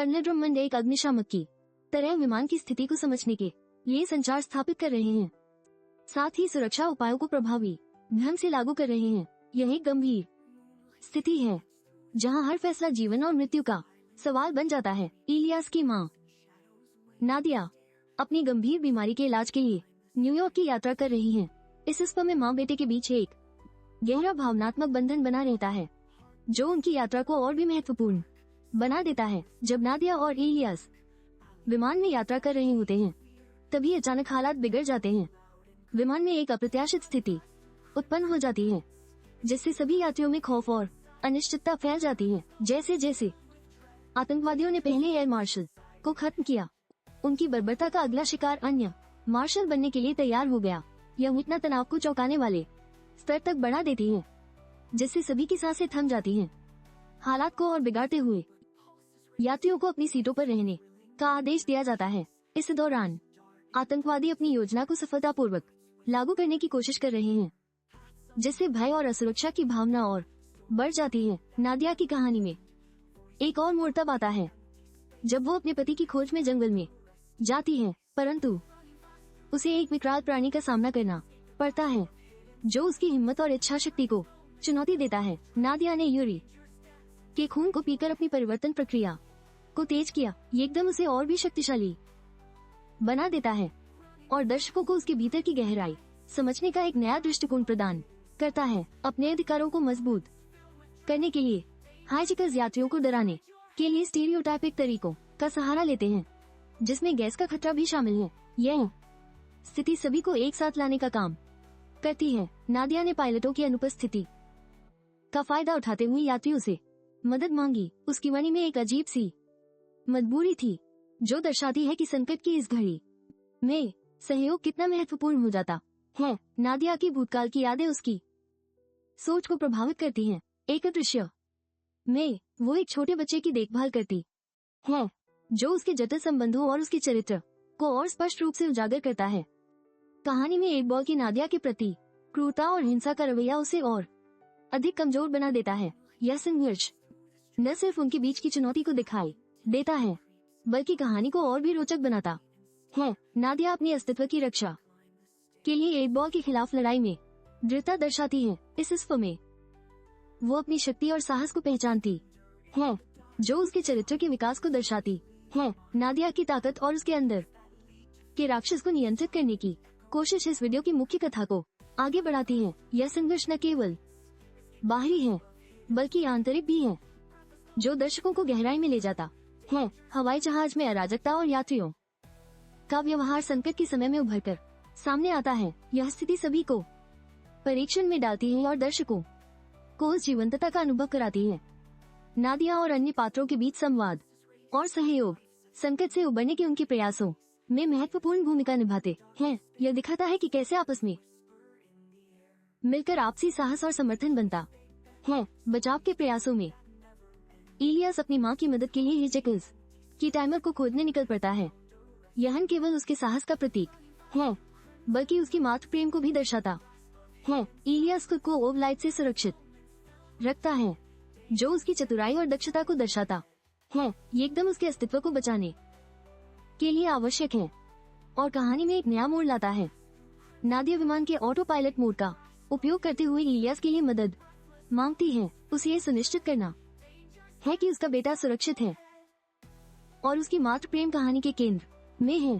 Colonel Drummond एक अग्निशामक की तरह विमान की स्थिति को समझने के लिए संचार स्थापित कर रहे हैं, साथ ही सुरक्षा उपायों को प्रभावी ढंग से लागू कर रहे हैं। यह एक गंभीर स्थिति है जहां हर फैसला जीवन और मृत्यु का सवाल बन जाता है। इलियास की मां नादिया अपनी गंभीर बीमारी के इलाज के लिए न्यूयॉर्क की यात्रा कर रही हैं। इस स्पा में मां बेटे के बीच एक गहरा भावनात्मक बंधन बना रहता है जो उनकी यात्रा को और भी महत्वपूर्ण बना देता है। जब नादिया और इलियास विमान में यात्रा कर रहे होते हैं तभी अचानक हालात बिगड़ जाते हैं। विमान में एक अप्रत्याशित स्थिति उत्पन्न हो जाती है जिससे सभी यात्रियों में खौफ और अनिश्चितता फैल जाती है। जैसे जैसे आतंकवादियों ने पहले एयर मार्शल को खत्म किया, उनकी बर्बरता का अगला शिकार अन्य मार्शल बनने के लिए तैयार हो गया। यह घटना तनाव को चौंकाने वाले स्तर तक बढ़ा देती है जिससे सभी की सांसें थम जाती हैं। हालात को और बिगाड़ते हुए यात्रियों को अपनी सीटों पर रहने का आदेश दिया जाता है। इस दौरान आतंकवादी अपनी योजना को सफलतापूर्वक लागू करने की कोशिश कर रहे हैं जिससे भय और असुरक्षा की भावना और बढ़ जाती है। नादिया की कहानी में एक और मोड़ तब आता है जब वो अपने पति की खोज में जंगल में जाती है, परंतु उसे एक विकराल प्राणी का सामना करना पड़ता है जो उसकी हिम्मत और इच्छा शक्ति को चुनौती देता है। नादिया ने यूरी के खून को पीकर अपनी परिवर्तन प्रक्रिया को तेज किया। ये एकदम उसे और भी शक्तिशाली बना देता है और दर्शकों को उसके भीतर की गहराई समझने का एक नया दृष्टिकोण प्रदान करता है। अपने अधिकारों को मजबूत करने के लिए हाइजैकर्स यात्रियों को डराने के लिए स्टीरियोटाइपिक तरीकों का सहारा लेते हैं जिसमें गैस का खतरा भी शामिल है। यह स्थिति सभी को एक साथ लाने का काम करती है। नादिया ने पायलटों की अनुपस्थिति का फायदा उठाते हुए यात्रियों से मदद मांगी। उसकी वाणी में एक अजीब सी मजबूरी थी जो दर्शाती है कि संकट की इस घड़ी में सहयोग कितना महत्वपूर्ण हो जाता है। नादिया की भूतकाल की यादें उसकी सोच को प्रभावित करती हैं। एक दृश्य में वो एक छोटे बच्चे की देखभाल करती है जो उसके जटिल संबंधों और उसके चरित्र को और स्पष्ट रूप से उजागर करता है। कहानी में एक बॉल की नादिया के प्रति क्रूरता और हिंसा का रवैया उसे और अधिक कमजोर बना देता है। यह संघर्ष न सिर्फ उनके बीच की चुनौती को दिखाई देता है बल्कि कहानी को और भी रोचक बनाता है। नादिया अपनी अस्तित्व की रक्षा के लिए एक बॉल के खिलाफ लड़ाई में दृढ़ता दर्शाती है। इस स्व में वो अपनी शक्ति और साहस को पहचानती है जो उसके चरित्र के विकास को दर्शाती है। नादिया की ताकत और उसके अंदर के राक्षस को नियंत्रित करने की कोशिश इस वीडियो की मुख्य कथा को आगे बढ़ाती है। यह संघर्ष न केवल बाहरी है बल्कि आंतरिक भी है जो दर्शकों को गहराई में ले जाता है। हवाई जहाज में अराजकता और यात्रियों का व्यवहार संकट के समय में उभरकर सामने आता है। यह स्थिति सभी को परीक्षण में डालती है और दर्शकों को उस जीवंतता का अनुभव कराती है। नादिया और अन्य पात्रों के बीच संवाद और सहयोग संकट से उबरने के उनके प्रयासों में महत्वपूर्ण भूमिका निभाते हैं। यह दिखाता है कि कैसे आपस में मिलकर आपसी साहस और समर्थन बनता है। बचाव के प्रयासों में इलियास अपनी मां की मदद के लिए हाइजैकर्स की टाइमर को खोजने निकल पड़ता है। यह न केवल उसके साहस का प्रतीक है बल्कि उसकी मातृ प्रेम को भी दर्शाता है। इलियास खुद को ओवलाइट से सुरक्षित रखता है जो उसकी चतुराई और दक्षता को दर्शाता है। ये एकदम उसके अस्तित्व को बचाने के लिए आवश्यक है और कहानी में एक नया मोड़ लाता है। नादिया विमान के ऑटो पायलट मोड का उपयोग करते हुए इलियास के लिए मदद मांगती है। उसे यह सुनिश्चित करना है कि उसका बेटा सुरक्षित है और उसकी मातृ प्रेम कहानी के केंद्र में है।